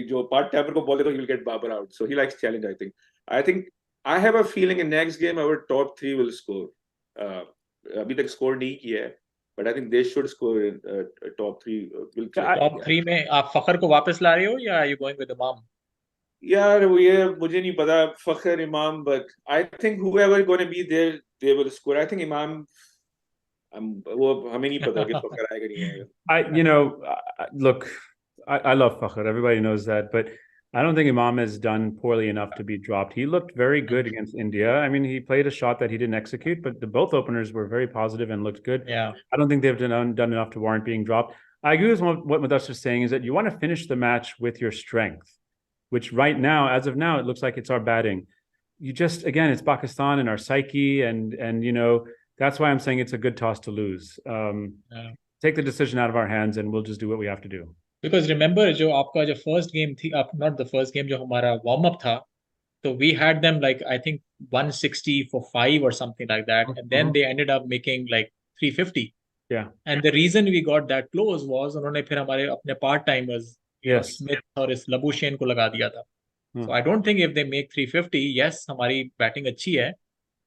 C: जो पार्ट टाइमर को बॉल दे तो he will get Babar out. So he likes challenge. I think I have a feeling in next game our top 3 will score. अभी तक स्कोर नहीं किया है, but I think they should score in top 3. Will
A: top 3 में आप फखर को वापस ला रहे हो या are you going with Imam?
C: यार वो ये मुझे नहीं पता फखर इमाम, but I think whoever going to be there they will score. I think Imam, वो हमें नहीं पता कि फखर आएगा नहीं आएगा.
B: You know, look, I love Fakhr. Everybody knows that, but I don't think Imam has done poorly enough to be dropped. He looked very good against India. I mean, he played a shot that he didn't execute, but both openers were very positive and looked good.
A: Yeah.
B: I don't think they've done enough to warrant being dropped. I agree with what Mudassir is saying, is that you want to finish the match with your strength, which right now, as of now, it looks like it's our batting. You just, again, it's Pakistan and our psyche, and you know, That's why I'm saying it's a good toss to lose. Take the decision out of our hands and we'll just do what we have to do.
A: Because remember, जो आपका जो first game थी, not the first game, जो हमारा warm up था, so we had them like I think 160 for 5 or something like that, and then they ended up making like 350.
B: Yeah.
A: And the reason we got that close was उन्होंने फिर हमारे अपने part timers, Smith और इस Labuschagne को लगा दिया था. So I don't think if they make 350, yes, हमारी batting अच्छी है,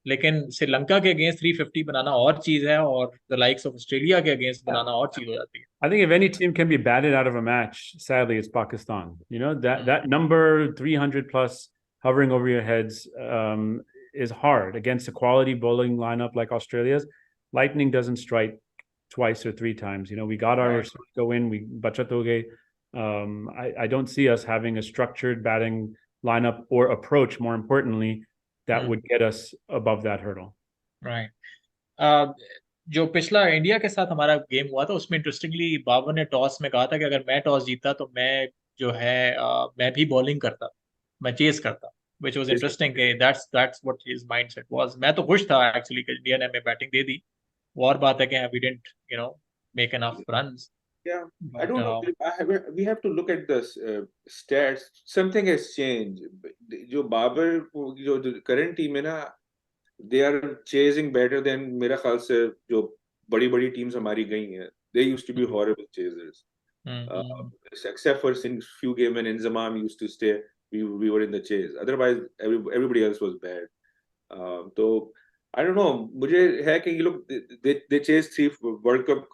A: लेकिन श्रीलंका के अगेंस्ट 350 बनाना और चीज है, और द लाइक्स ऑफ ऑस्ट्रेलिया के अगेंस्ट बनाना और चीज हो जाती है.
B: I think if any team can be batted out of a match, sadly, it's Pakistan. You know, that number 300 plus hovering over your heads is hard against a quality bowling lineup like Australia's. Lightning doesn't strike twice or 3 times. You know, we got our go in, we bachat ho gaye. I don't see us having a structured batting lineup or approach, more importantly, that would get us above that hurdle.
A: Right. जो पिछला India के साथ हमारा game हुआ था, उसमें interestingly Babar ने toss में कहा था कि अगर मैं टॉस जीता तो मैं जो है मैं भी बॉलिंग करता, मैं चेस करता, which was interesting. That's what his mindset was. मैं तो खुश था एक्चुअली कि इंडिया ने हमें बैटिंग दे दी. वो और बात है कि we didn't, make enough runs.
C: Yeah,
A: but,
C: I don't know. We have to look at the stats. Something has changed. जो बाबर जो current team है ना, they are chasing better than मेरा ख्याल से जो बड़ी teams हमारी गई हैं. They used to be horrible chasers. Except for in few games when Inzamam used to stay, we were in the chase. Otherwise, everybody else was bad. So I don't know. मुझे है कि ये लोग they chased 3 World Cup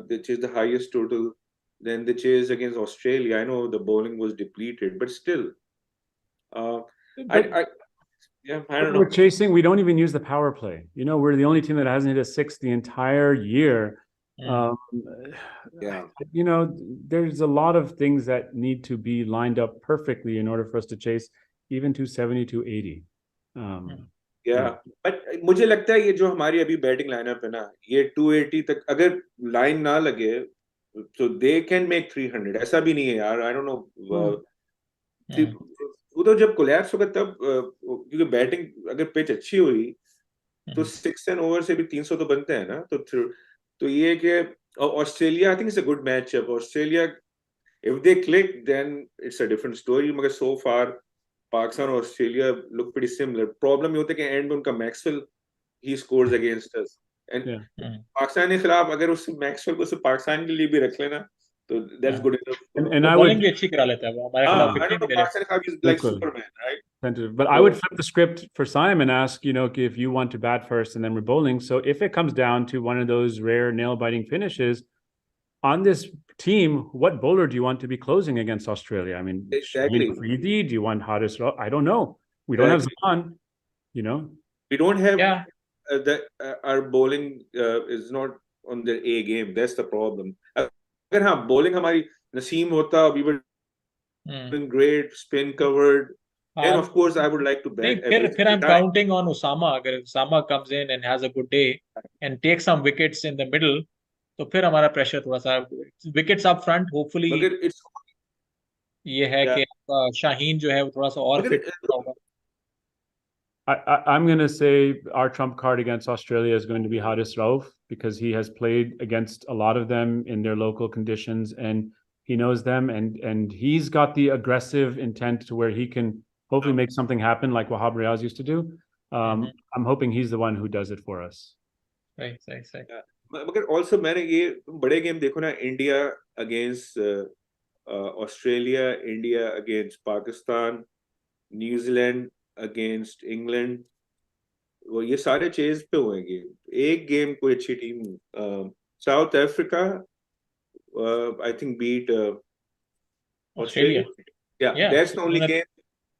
C: they chased the highest total. Then they chased against Australia. I know the bowling was depleted, but still, I don't know.
B: We're chasing. We don't even use the power play. You know, we're the only team that hasn't hit a 6 the entire year. You know, there's a lot of things that need to be lined up perfectly in order for us to chase even 270, 280.
C: But मुझे लगता है ये जो हमारी अभी batting lineup है ना, ये 280 तक अगर लाइन ना लगे so they can make 300. ऐसा भी नहीं है यार. I don't know. वो तो जब कोलैप्स होगा तब, क्योंकि बैटिंग अगर पिच अच्छी हुई तो 6 एंड ओवर से भी 300 तो बनते हैं ना. तो ये कि Australia, I think it's a good matchup. Australia, if they click then it's a different story. मगर so far पाकिस्तान और Australia look pretty similar. Problem ये होता है कि एंड में उनका Maxwell he scores against us. And Pakistan के खिलाफ अगर उस मैक्सवेल को सिर्फ पाकिस्तान के लिए भी रख लेना तो that's good enough.
B: And I would
A: अच्छी करा लेता है वो हमारे खिलाफ.
C: I don't know, पाकिस्तान के खिलाफ is like Superman, right?
B: But I would flip the script for Simon and ask, if you want to bat first and then we're bowling. So if it comes down to one of those rare nail-biting finishes on this team, what bowler do you want to be closing against Australia? I mean,
C: exactly.
B: Do you want Haris? I don't know. We don't have Zaman,
C: We don't have our bowling is not on the A game. That's the problem. अगर हाँ bowling हमारी Naseem होता, we were doing great, spin covered. Then of course I would like to bat.
A: फिर I'm counting on Usama. अगर Usama comes in and has a good day and takes some wickets in the middle, तो फिर हमारा pressure थोड़ा सा wickets up front hopefully ये है कि शाहीन जो है वो थोड़ा सा और फिट होगा.
B: I'm going to say our trump card against Australia is going to be Haris Rauf, because he has played against a lot of them in their local conditions and he knows them, and he's got the aggressive intent to where he can hopefully make something happen like Wahab Riaz used to do. I'm hoping he's the one who does it for us.
A: Right.
C: मगर also मैंने ये बड़े game देखो ना, India against Australia, India against Pakistan, New Zealand against England, वो ये सारे chase पे हुए गेम. एक गेम कोई अच्छी team, South Africa I think beat Australia. That's the only game.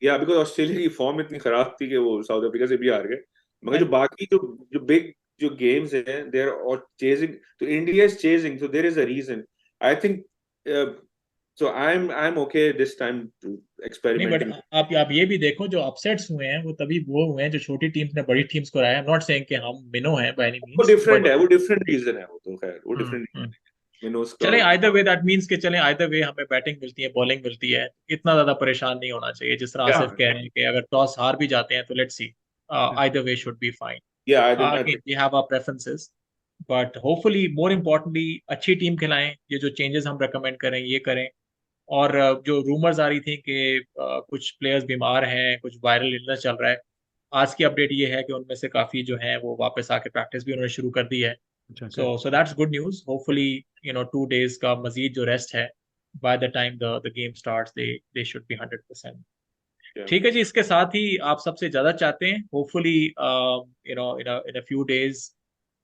C: Because Australia की फॉर्म इतनी खराब थी कि वो साउथ अफ्रीका से भी हार गए. मगर जो बाकी जो बिग जो games हैं, they are all chasing. So India is chasing. So there is a reason. I think. So I'm okay this time to experiment.
A: नहीं, but आप ये भी देखो जो अपसेट्स हुए हैं वो तभी वो हुए हैं जो छोटी टीम्स ने बड़ी टीम्स को हराया. I'm not saying कि हम मिनो हैं by any means.
C: वो different है. वो different reason है. वो तो खैर वो different.
A: चले either way, that means कि चले either way हमें बैटिंग मिलती है, बॉलिंग मिलती है, इतना ज्यादा परेशान नहीं होना चाहिए. जिस तरह आसिफ कह रहे हैं कि अगर टॉस हार भी जाते हैं तो let's see. Either way should be fine.
C: Yeah, I think
A: again we have our preferences, but hopefully more importantly अच्छी टीम खिलाएं, ये जो चेंजेस हम रेकमेंड करें ये करें। और जो रूमर्स आ रही थी कि कुछ प्लेयर्स बीमार हैं, कुछ वायरल इलनेस चल रहा है, आज की अपडेट ये है कि उनमें से काफी जो हैं वो वापस आके प्रैक्टिस भी उन्होंने शुरू कर दी है।
B: अच्छा,
A: so that's good news. Hopefully 2 days का मजीद जो रेस्ट है, by the time the game starts they should be 100%।
C: yeah.
A: ठीक है जी, इसके साथ ही आप सबसे ज्यादा चाहते हैं hopefully in a few days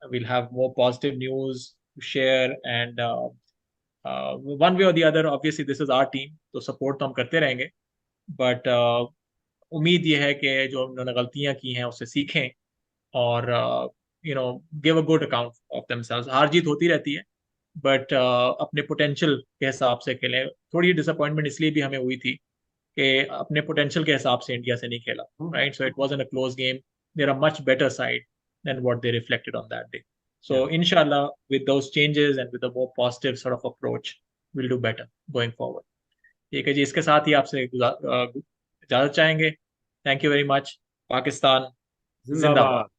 A: we'll have more positive news to share, and one way or the other obviously this is our team, तो सपोर्ट तो हम करते रहेंगे, बट उम्मीद ये है कि जो उन्होंने गलतियां की हैं उससे सीखें और give a good account of themselves. हार जीत होती रहती है, बट अपने पोटेंशियल के हिसाब से खेलें। थोड़ी डिसअपॉइंटमेंट इसलिए भी हमें हुई थी कि अपने पोटेंशियल के हिसाब से इंडिया से नहीं खेला, right? So it wasn't a close game, there are much better side than what they reflected on that day. So inshallah, with those changes and with a more positive sort of approach, we'll do better going forward. ठीक है जी, इसके साथ ही आपसे इजाजत चाहेंगे। Thank you very much. Pakistan
B: जिंदाबाद।
A: जिंदाबाद।